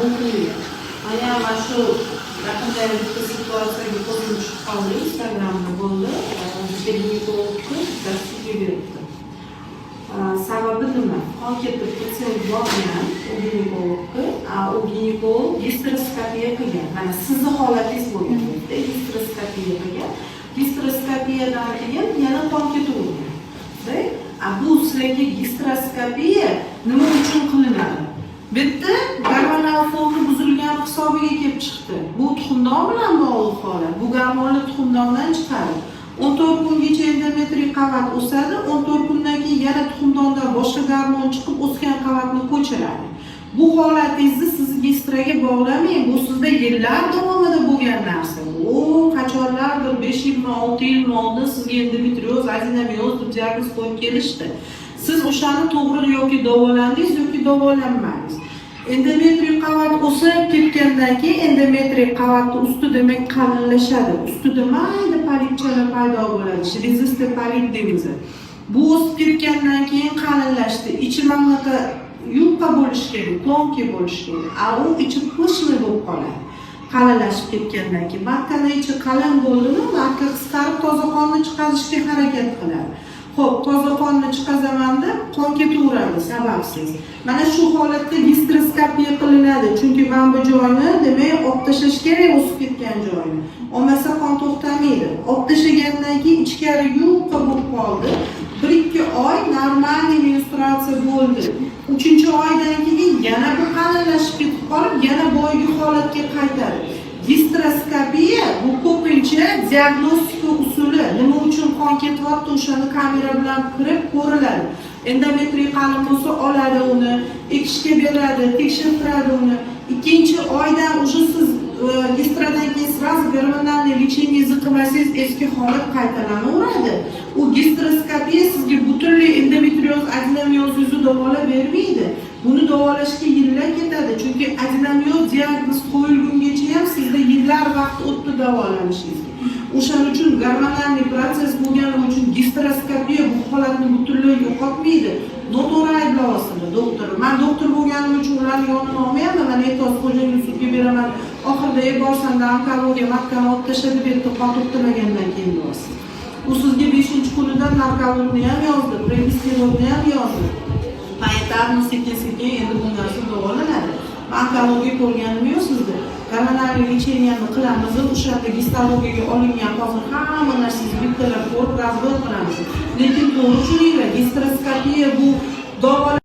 qabul qilingan. Mana shu raqamdagi bitta situatsiyaga qo'shib tushib qoldi, Instagramda bo'ldi. Bizga ginekologga dasturga beribdi. Sababi nima? Qon ketib patsient borgan u ginekologga, u ginekolog gastroskopiya qilgan. Mana sizni holatingiz bo'lgan, gastroskopiya qilgan. Gastroskopiyadan keyin yana qon ketavergan. Bu sizlarga gastroskopiya nima uchun qilinadi? Bitta gormonal foni buzilgan hisobiga kelib chiqdi. Bu tuxumdon bilan bog'liq holat. Bu gormonni tuxumdondan chiqarib 14 kungacha endometriy qavat o'sadi, 14 kundan keyin yana tuxumdondan boshqa gormon chiqib o'sgan qavatni ko'chiradi. Bu holatingizni siz gastroga bog'lamang, bu sizda yillar davomida bo'lgan narsa. U qachonlardir 5 yil, 6 yil oldin sizga endometrioz, adenomioz deb diagnoz qo'yib kelishdi. Siz o'shani to'g'ri yoki davolandingiz yoki davolanmadingiz. Endometriy qavat o'sib ketgandan keyin endometriy qavatni usti demak qalinlashadi. Ustida mayda polipchalar paydo bo'ladi. Rezistor polip deymiz. Bu o'sib ketgandan keyin qalinlashdi. Ichi mamlaqa yupqa bo'lishi kerak, tonki bo'lishi kerak. U ichi qo'shni bo'lib qoladi. Qalinlashib ketgandan keyin makkani ichi qalin bo'ldimi, makka qisqarib toza qonni chiqarishga harakat qiladi. Xo'p, toza qonni chiqazamanda qon ketaveradi sababsiz. Mana shu holatda gastroskopiya qilinadi, chunki mana bu joyni demak olib tashlash kerak, o'sib ketgan joyni. Olmasa qon to'xtamaydi. Olib tashlagandan keyin ichkari yupqa bo'lib qoldi. 1-2 oy normal menstruatsiya bo'ldi. 3-oydan keyin yana bu qalinlashib ketib qolib, yana boyagi holatga qaytadi. Gastroskopiya bu ko'pincha diagnostika usuli. Nima uchun qon ketyapti, o'shani kamera bilan kirib ko'riladi. Endometriy qalin bo'lsa oladi uni, ekishga beradi, tekshirtiradi uni. 2-oydan уже siz gastrodan keyin sразу gormonal lecheniyangizni qilmasangiz eski holat qaytalanaveradi. U gastroskopiya sizga butunlay endometrioz, adenomiozni davolab bermaydi. Buni davolashga yillar ketadi, chunki adenomioz diagnoz qo'yilgungacha ham sizda yillar vaqt o'tdi davolanishingizga. O'shaning uchun gormonal protsess bo'lgani uchun gastroskopiya bu holatni butunlay yo'qotmaydi. Noto'g'ri ayblayapsizlar doktor. Men doktor bo'lganim uchun ularni yonini olmayman, men e'tiroz qo'yganimni sudga beraman. Oxirida borsanda onkologiya makkani olib tashlab berdi, qon to'xtamagandan keyin borasiz. U sizga 5-kunidan narkologni ham yozdi, predisteronni ham yozdi. Payetlarni sekin-sekin endi bu narsa davolanadi. Onkologiya ko'rganim yo'q sizda. Gormonal lecheniyani qilamiz, o'shanda gistologiyaga olingan hozir hamma narsangizni bittalab ko'rib, razbor qilamiz. Lekin to'g'ri tushuninglar, gastroskopiya bu davolash